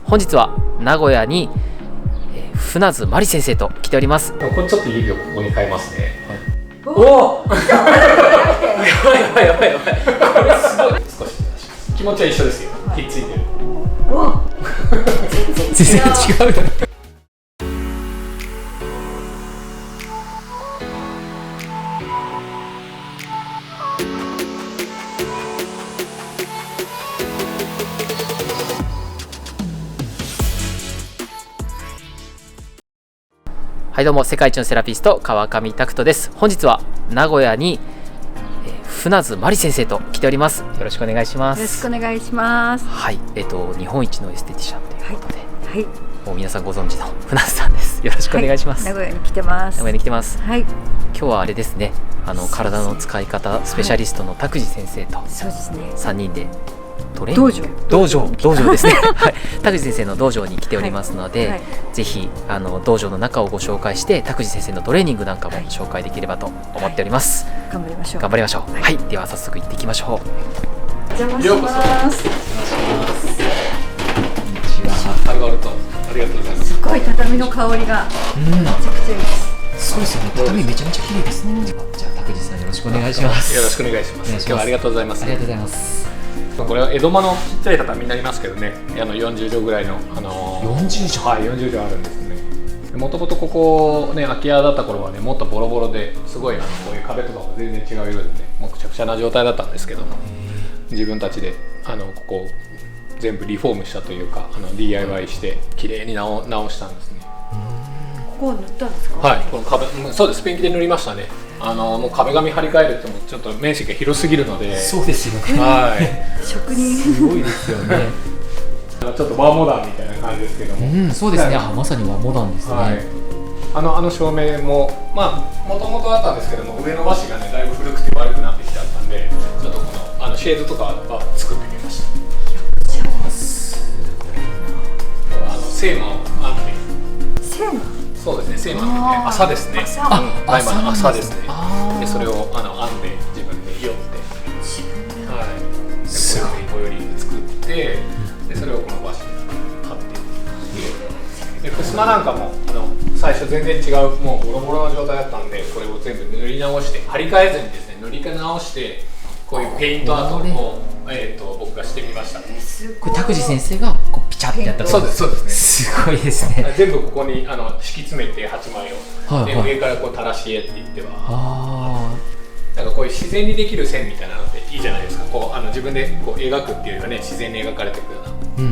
本日は名古屋に船津真理先生と来ております。これちょっと指をここに変えますね。おおやばいやばいやばいこれすごい。少し気持ちは一緒ですよ。ひっついてる。全然違う。はいどうも、世界一のセラピスト川上拓人です。本日は名古屋に船津真理先生と来ております。よろしくお願いします。よろしくお願いします。はい、日本一のエステティシャンということで、はい、もう皆さんご存知の船津さんです。よろしくお願いします。名古屋に来てます。名古屋に来てます。はい。今日はあれですね、体の使い方スペシャリストの拓司先生と3人でトレーニング道場ですね。はい、拓司先生の道場に来ておりますので、ぜひ道場の中をご紹介して拓司先生のトレーニングなんかも紹介できればと思っております。頑張りましょう。頑張りましょう。はい、では早速行っていきましょう。お邪魔します。こんにちは。ハイワルト、ありがとうございます。すごい畳の香りがめちゃくちゃいいです。そうですよね。畳めちゃめちゃ綺麗ですね。じゃあ拓司さんよろしくお願いします。よろしくお願いします。今日はありがとうございます。ありがとうございます。これは江戸間のちっちゃい畳になりますけどね、40畳ぐらいの40畳、はい、40畳あるんですね。もともとここね、空き家だった頃はね、もっとボロボロですごいこういう壁とかも全然違う色でね、もうくちゃくちゃな状態だったんですけども、自分たちでここ全部リフォームしたというかDIY して綺麗に直したんですね。ここを塗ったんですか？はい、この壁、そうです、ペンキで塗りましたね。もう壁紙張り替えるってもちょっと面積が広すぎるので。そうですよね。はい。職人すごいですよね。ちょっと和モダンみたいな感じですけども。そうですね。まさに和モダンですね。はい。照明ももともとあったんですけども、上の和紙がねだいぶ古くて悪くなってきちゃったんで、ちょっとこのシェードとかは作ってみました。すごいな。セーマを編んで。セーマ。そうですね、セーマの麻ですね。大麻の麻ですね。でそれを編んで自分でよって、はい。すごいホイール作って、でそれをこの和紙に貼ってで、ふすまなんかも最初全然違うもうボロボロな状態だったんで、これを全部塗り直して張り替えずにですね、塗り直してこういうペイントアートを僕がしてみました。これ拓司先生がこうピチャってやった。そうですそうですね。すごいですね。全部ここに敷き詰めて8枚を、で上からこう垂らし絵って言っては、なんかこういう自然にできる線みたいなのっていいじゃないですか。こう自分でこう描くっていうよりはね、自然に描かれていくような、そうい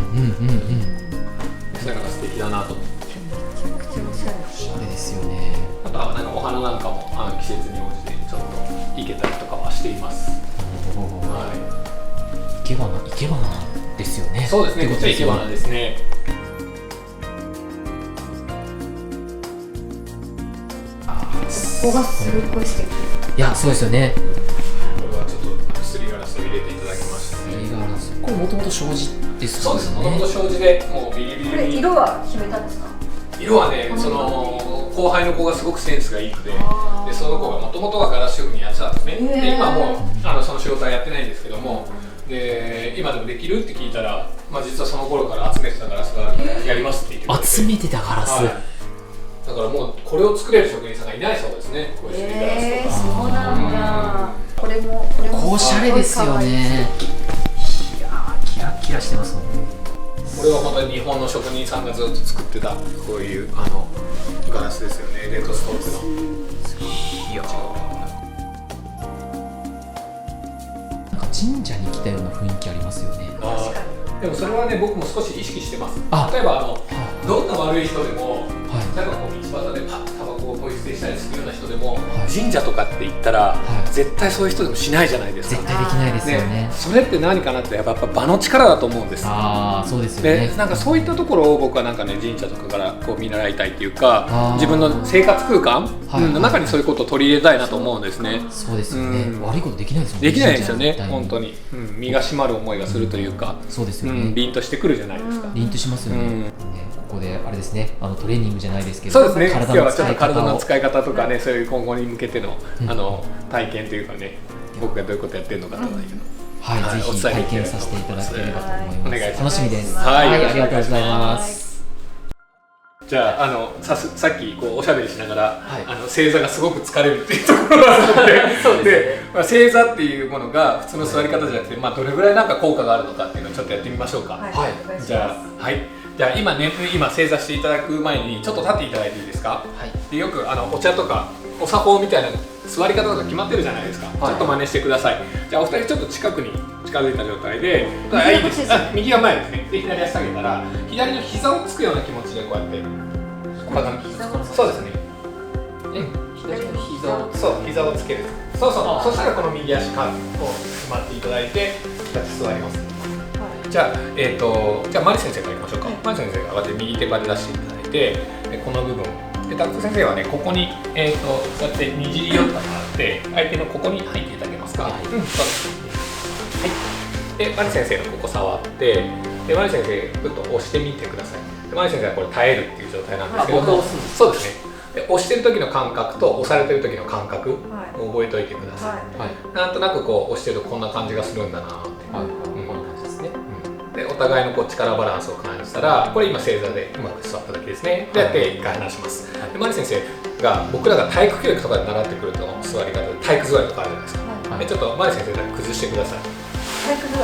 うのが素敵だなと思って。めちゃくちゃおしゃれ。おしゃれですよね。あとはお花なんかも季節に応じてちょっと生けたりとかはしています。はい。生け花ですよね。そうですね。こっちは生け花ですね。ここがすごい素敵。いや、そうですよね。これはちょっとすりガラスを入れていただきました。すりガラス。これもともと障子ですよね。そうです。もともと障子でもうビリビリに。これ色は決めたんですか？色はね、後輩の子がすごくセンスがいいので、その子がもともとはガラス職人やってたんですね。で今もその仕事はやってないんですけども、で今でもできるって聞いたら、実はその頃から集めてたガラスがあるからやりますって言ってくれて。集めてたガラス。だからもうこれを作れる職人さんがいないそうですね。こういうすりガラスとか。そうなんだ。これもおしゃれですよね。いやー、キラキラしてますもんね。これは本当に日本の職人さんがずっと作ってたこういうガラスですよね。レッドストックの。いやなんか神社に来たような雰囲気ありますよね。でもそれはね、僕も少し意識してます。例えばどんな悪い人でも、例えばこう道端でパッとタバコをポイ捨てしたりするような人でも、神社とかって言ったら、絶対そういう人でもしないじゃないですか。絶対できないですよね。それって何かなって、やっぱ場の力だと思うんです。そうですよね。で、なんかそういったところを僕はなんかね、神社とかからこう見習いたいっていうか、自分の生活空間の中にそういうことを取り入れたいなと思うんですね。そうですよね。悪いことできないですよね。できないですよね、本当に。身が締まる思いがするというか、そうですよね。凛としてくるじゃないですか。凛としますよね。ここであれですね、トレーニングじゃないですけど、そうですね。今日はちょっと体の使い方とかね、そういう今後に向けての体験というかね、僕がどういうことやってるのかとかいうのはい、ぜひ体験させていただければと思います。お願いします。楽しみです。はい、ありがとうございます。じゃあさっきこうおしゃべりしながら、正座がすごく疲れるっていうところがあるので、正座っていうものが普通の座り方じゃなくて、どれぐらいなんか効果があるのかっていうのをちょっとやってみましょうか。じゃあ今正座していただく前にちょっと立っていただいていいですか。でよくお茶とかお作法みたいな座り方とか決まってるじゃないですか。ちょっと真似してください。じゃあお二人ちょっと近くに近づいた状態で、いいです。右が前ですね。で左足下げたら左の膝をつくような気持ちでこうやって。そうですね。左の膝をつける。そしたらこの右足をしまっていただいて座ります。じゃあマリ先生からいきましょうか。マリ先生が右手から出していただいて、この部分でタクト先生はねここにそうやってにじり寄ってもらって相手のここに入っていただけますか。そうです。でマリ先生のここ触ってでマリ先生ぐっと押してみてください。でマリ先生はこれ耐えるっていう状態なんですけども、そうですね。で押してる時の感覚と押されてる時の感覚を覚えておいてください。なんとなくこう押してるとこんな感じがするんだなって。でお互いのこう力バランスを感じたら、これ今正座でうまく座っただけですね。でやって一回離します。でマリ先生が僕らが体育教育とかで習ってくると座り方で体育座りとかあるじゃないですか。でちょっとマリ先生だけ崩してください。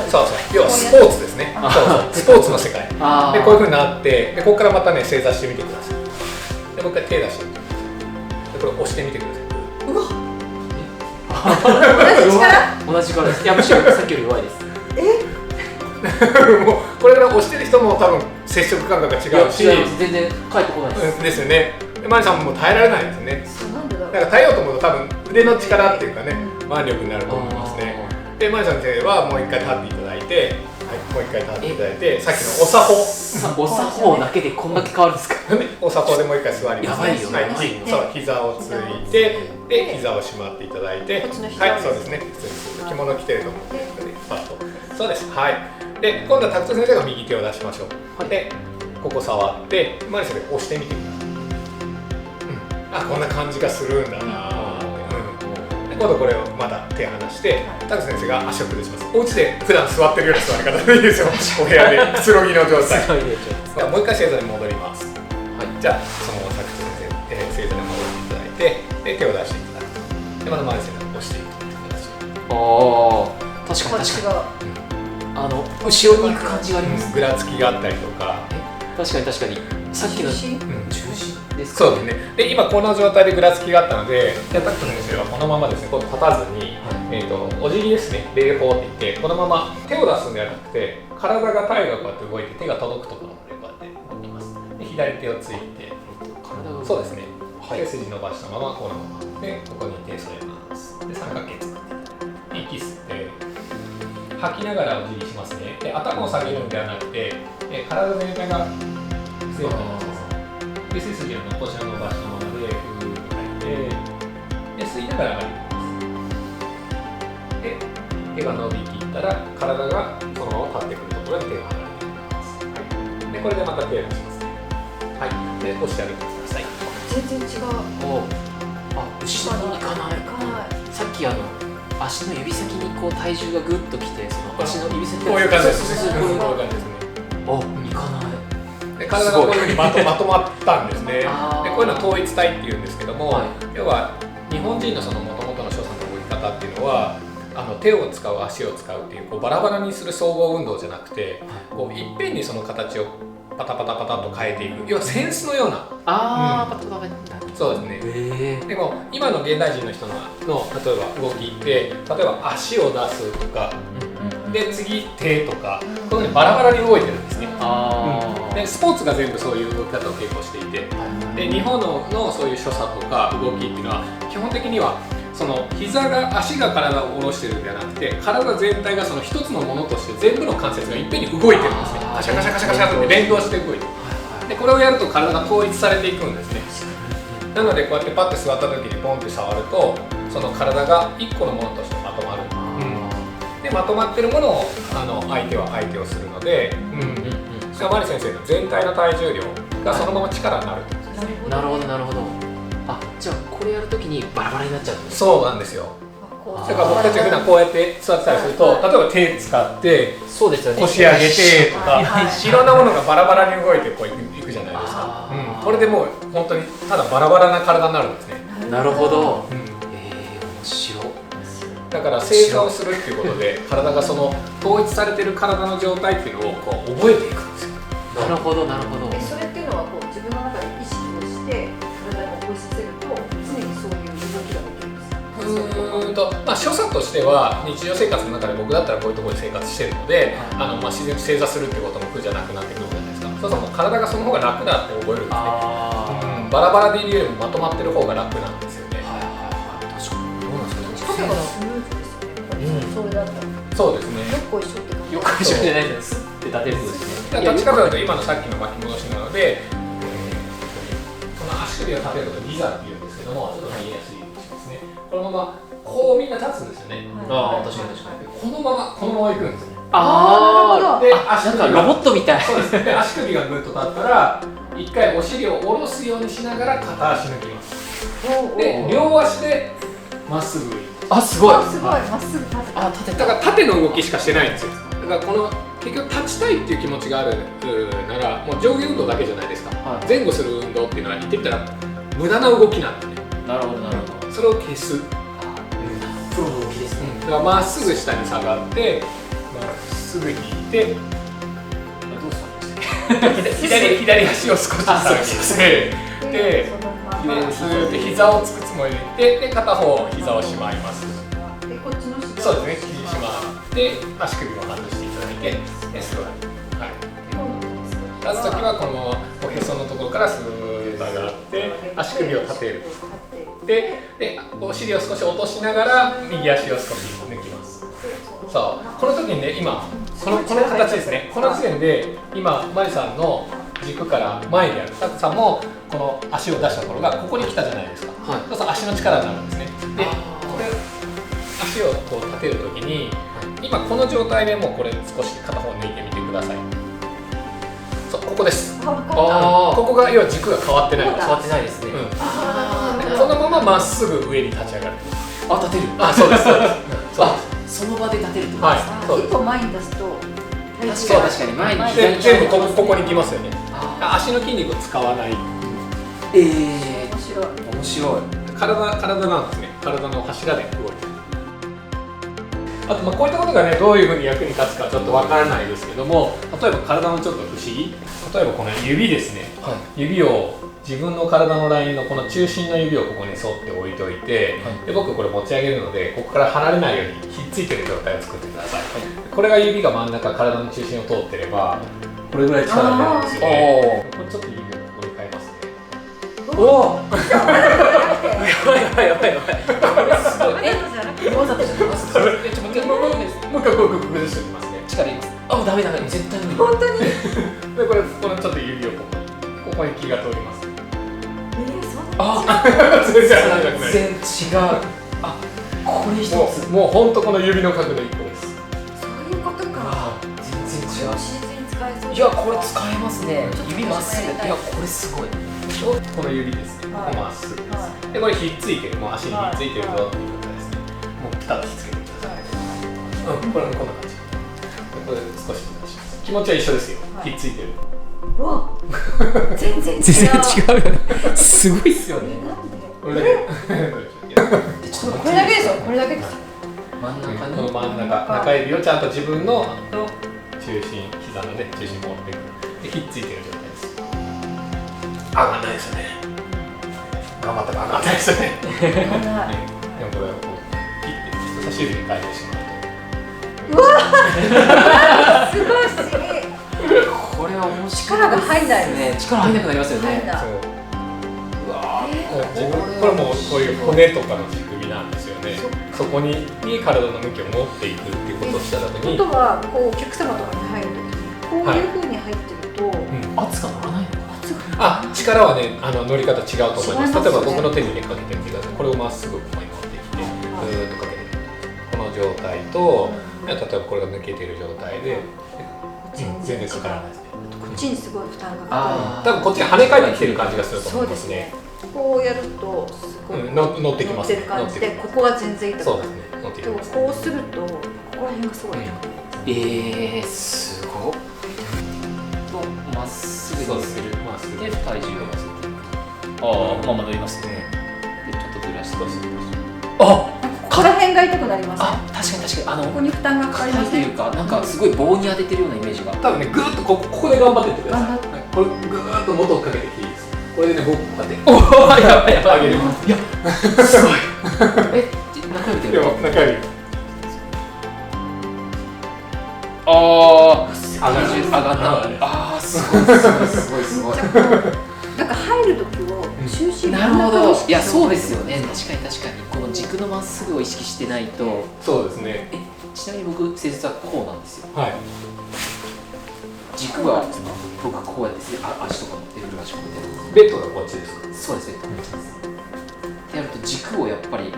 そう要はスポーツですね。スポーツの世界でこういう風になって、でここからまたね正座してみてください。でもう一回手出してみてください。でこれ押してみてください。うわ同じ力です。いやむしろさっきより弱いです。もうこれから押してる人も多分接触感覚が違うし、全然返ってこないです。ですよね。でマリさんも耐えられないですね。だから耐えようと思うと多分腕の力っていうかね腕力になると思いますね。でマリさんはもう一回立っていただいて、もう一回立っていただいて、さっきのお作法だけでこんだけ変わるんですか。お作法でもう一回座ります。やばいよ。そう膝をついてで膝をしまっていただいて、はいそうですね。着物着てると思うんでパッとそうです。はい。で今度はタクト先生が右手を出しましょう。でここ触ってマリ先生押してみてください。こんな感じがするんだな。今度これをまた手離してタクト先生が足を崩します。お家で普段座ってるような座り方でいいですよ。お部屋でくつろぎの状態。もう一回正座に戻ります。じゃあそのタクト先生正座に戻っていただいてで手を出していただく。でまたマリ先生が押していく形。確かに後ろに行く感じがあります。ぐらつきがあったりとか。確かにさっきの中心ですか。そうですね。で今この状態でぐらつきがあったので、タクト先生はこのままですね、こう立たずに、お辞儀ですね、礼法って言ってこのまま手を出すんではなくて体が体がこうやって動いて手が届くところまでこうやって動きます。で左手をついてそうですね。背筋伸ばしたままこのままでここに手添えます。で三角形作って息吸って吐きながらお辞儀しますね。で頭を下げるんではなくて体全体が強くなります。で背筋を腰を伸ばしたままでふーっと吐いてで吸いながら上がります。で手が伸びきったら体がそのまま立ってくるところで手が離れていきます。でこれでまた手を出しますね。はい。で押してあげてください。全然違う。後ろに行かない。さっき足の指先にこう体重がグッときて、その足の指先がこういう感じですね。こういう感じですね。行かない。で体がこういうふうにまとまったんですね。でこういうのは統一体っていうんですけども、要は日本人のその元々の所作の動き方っていうのは手を使う足を使うっていうバラバラにする総合運動じゃなくて、こういっぺんにその形をパタパタパタと変えていく、要はセンスのような。パタパタそうですね。でも今の現代人の人の例えば動きって例えば足を出すとか、で次手とかこういうふうにバラバラに動いてるんですね。でスポーツが全部そういう動き方を稽古していて、で日本のそういう所作とか動きっていうのは基本的にはその足が体を下ろしてるんではなくて体全体がその一つのものとして全部の関節がいっぺんに動いてるんですね。カシャカシャカシャカシャって連動して動いてる。でこれをやると体が統一されていくんですね。なのでこうやってパッて座った時にポンって触るとその体が一個のものとしてまとまる。でまとまってるものを相手は相手をするので、マリ先生の全体の体重量がそのまま力になる。なるほど。じゃあこれやるときにバラバラになっちゃうんです。そうなんですよ。だから僕たちが普段こうやって座ってたりすると、例えば手使ってそうですよね、腰上げてとか、いろんなものがバラバラに動いてこういくじゃないですか。これでもう本当にただバラバラな体になるんですね。なるほど。面白い。だから正座をするっていうことで体がその統一されてる体の状態っていうのをこう覚えていくんですよ。なるほどなるほど。それっていうのはこう自分の中で意識をして体を覚えさせると常にそういう動きができるんですか？まあ所作としては日常生活の中で僕だったらこういうところで生活してるので、まあ自然と正座するっていうことも苦じゃなくなってくるじゃないですか。そうするともう体がその方が楽だって覚えるんですね。バラバラでいるよりもまとまってる方が楽なんですよね。確かに。どうなんですかね。肩がスムーズですよね。それだったら。そうですね。よっこいしょって感じ。よく一緒じゃないですって立てることですね。どっちかというと今のさっきの巻き戻しなので、この足首を立てることをギザっていうんですけども、ちょっと見えやすいですね。このままこうみんな立つんですよね。ああ、確かに確かに。このまま行くんですね。ああ、で足首なんかロボットみたい。そうですね。で足首がぐっと立ったら一回お尻を下ろすようにしながら片足抜きます。で両足でまっすぐ。あ、すごい。すごいまっすぐ立てた。立てだから縦の動きしかしてないんですよ。だからこの結局立ちたいっていう気持ちがあるならもう上下運動だけじゃないですか。前後する運動っていうのは言ってみたら無駄な動きなんでね。なるほどなるほど。それを消す。プロの動きですね。だからまっすぐ下に下がってまっすぐ引いて、どうした左足を少し下げて、でスーッと膝をつくつもりでで片方膝をしまいます。でこっちの膝。そうですね。しまって足首を外していただいてで座る。はい。立つときはこのおへそのところからスーッと上がって足首を立てる。でお尻を少し落としながら右足を少し抜きます。そうこの時にね今この形ですね。この時点で今マリさんの軸から前であるタクさんもこの足を出したところがここに来たじゃないですか。はい、そうすると足の力になるんですね。でこれ足をこう立てる時に今この状態でもうこれ少し片方抜いてみてください。そうここです。ここが要は軸が変わってない。変わってないですね。このまままっすぐ上に立ち上がる。あ、立てる。あ、そうです。その場で立てるってことですか。一歩前に出すと確かに前にで全部ここに来ますよね。足の筋肉を使わない。面白い。体なんですね。体の柱で動いてる。あとこういったことがねどういうふうに役に立つかちょっとわからないですけども、例えば体のちょっと不思議、例えばこの指ですね。指を自分の体のラインのこの中心の指をここに沿って置いておいて、で僕これ持ち上げるのでここから離れないようにひっついてる状態を作ってください。これが指が真ん中体の中心を通ってればこれぐらい力が出るんですよね。これちょっと指をここに変えますね。おおやばい。これすごい。わざとじゃないですか。もう一回こう崩しておきますね。力入れます。あ、ダメ絶対無理。本当に。でこのちょっと指をここに気が通ります。あ、全然離れなくない。全然違う。あ、これ一つ。もう本当この指の角度1個です。そういうことか。全然違う。自然に使えそう。いや、これ使えますね。指まっすぐ。いや、これすごい。この指ですね。ここまっすぐです。でこれひっついてる、もう足にひっついてるぞっていうことですね。もうピタッとひっつけてください。これもこんな感じ。これ少し出します。気持ちは一緒ですよ。ひっついてる。全然違う。違うよね。すごいっすよね。これだけ。これだけですよ。これだけです。真ん中に。この真ん中、中指をちゃんと自分の中心、膝のね、中心持っていく。で、ひっついてる状態です。上がんないですよね。頑張ったら上がんないですよね。でもこれをこう切って人差し指に変えてしまうと。うわすごい不思議。これは面白い。力が入んないですね。力入んなくなりますよね。そう。うわこれもこういう骨とかの仕組みなんですよね。そこに体の向きを持っていくっていうことをした時に。あとはこうお客様とかに入るときこういう風に入ってると、圧が乗らないのか。力はね乗り方違うと思います。例えば僕の手にねかけてみてください。これをまっすぐここに持ってきてずーっとかけてこの状態と、例えばこれが抜けている状態で全然かからないですね。こっちにすごい負担がかか多分こっちが跳ね返ってきてる感じがすると思いますね。こうやるとすごい乗ってきます。乗ってる感じでここが全然痛くない。そうですね。こうするとここら辺がすごい。すごっ。まっすぐにする。まっすぐで体重を乗せていく。まあ戻りますね。でちょっとずらして。ここら辺が痛くなりますね。確かにここに負担がかかりますね。というかなんかすごい棒に当ててるようなイメージが。多分ね、ぐーっとここで頑張ってってください。これぐーっと元をかけてきていいです。これでね、僕こうやってやばい上げる。いやすごい。中指でやると。中指。上がった。すごい。なんか入るときを中心なるほど。いやそうですよね。確かにこの軸のまっすぐを意識してないと。そうですね。ちなみに僕施術はこうなんですよ。はい。軸は僕こうやですね。足とか持ってる足こうやって。ベッドがこっちですか。そうですベッドこっちです。ってやると軸をやっぱり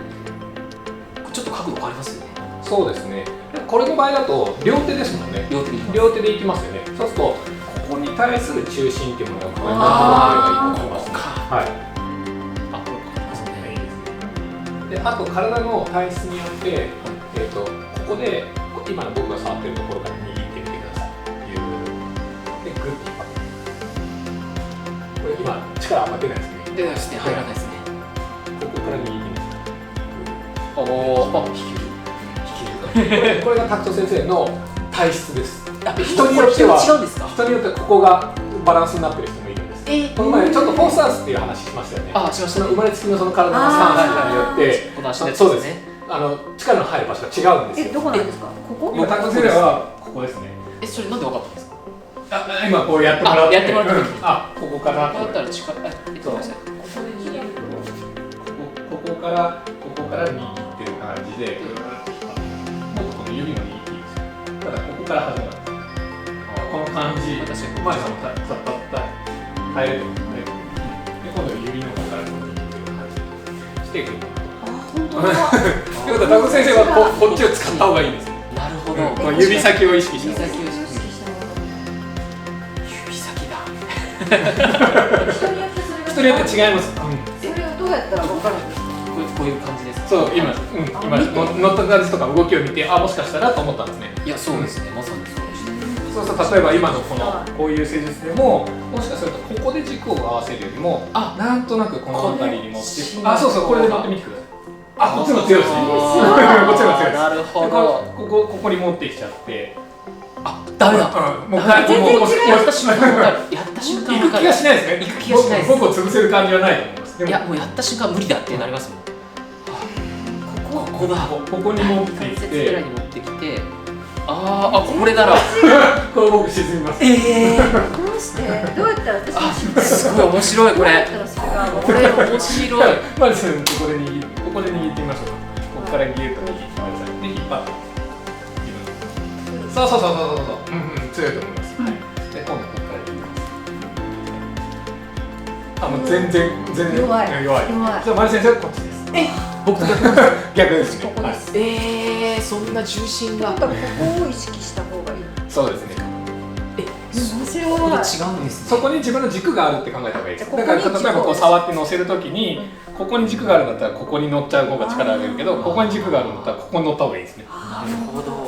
ちょっと角度変わりますよね。そうですね。これの場合だと両手ですもんね。両手でいきますよね。そうするとここに対する中心っていうものがこれになっていいと思いますね。はい。これかですね。で、あと体の体質によってここで今の僕が触ってるところから握ってみてください。で、グッと引っ張って。これ今力あんま出ないですね。出ないですね。入らないですね。ここから握ってみて。これがタクト先生の体質です。人によってはここがバランスになってる人もいるんです。この前ちょっとフォースアースっていう話しましたよね。しました。生まれつきのその体のスタンスによってそうですね。力の入る場所が違うんですよ。どこなんですか？ここ？タクト先生はここですね。それなんで分かったんですか？今こうやってもらって。ここからここだったら近い。ごめんなさい。ここから握ってる感じで。指の握っていいですよ。ただここから始まるんです。この感じ、前さんも耐える。で、今度指の方から握ってる感じしていく。本当だ。ということは、タク先生はこっちを使った方がいいんですよ。なるほど。指先を意識して。指先だ。人によって違います。それをどうやったら分かるんですか？こういう感じです。そう、今乗った感じとか動きを見て、もしかしたらと思ったんですね。いや、そうですね。まさにそうでした。そうすると例えば今のこういう施術でももしかするとここで軸を合わせるよりもなんとなくこの辺りに持ってそうこれで持ってみてください。こっちも強いしこっちも強いです。なるほど。ここに持ってきちゃってダメだ。もうやった瞬間分かる。やった瞬間行く気がしないですね。行く気がしないです。僕を潰せる感じはないと思います。いやもうやった瞬間無理だってなりますもん。ここだ。ここに持ってきてぐらいに持ってきてこれならこれ僕沈みます。どうしてどうやったら私すごい面白いこれ。これ面白い。まずここで握ってみましょうか。ここからギュッと握ってください。で引っ張って。そう強いと思います。で今度ここから握ります。もう全然弱い。じゃあマリ先生はこっちです。僕と逆ですね。ここです。そんな重心が。ここを意識した方がいい。そうですね。面白い。違うんですね。そこに自分の軸があるって考えた方がいいです。だから例えばこう触って乗せるときにここに軸があるんだったらここに乗っちゃう方が力を上げるけど、ここに軸があるんだったらここに乗った方がいいですね。なるほど。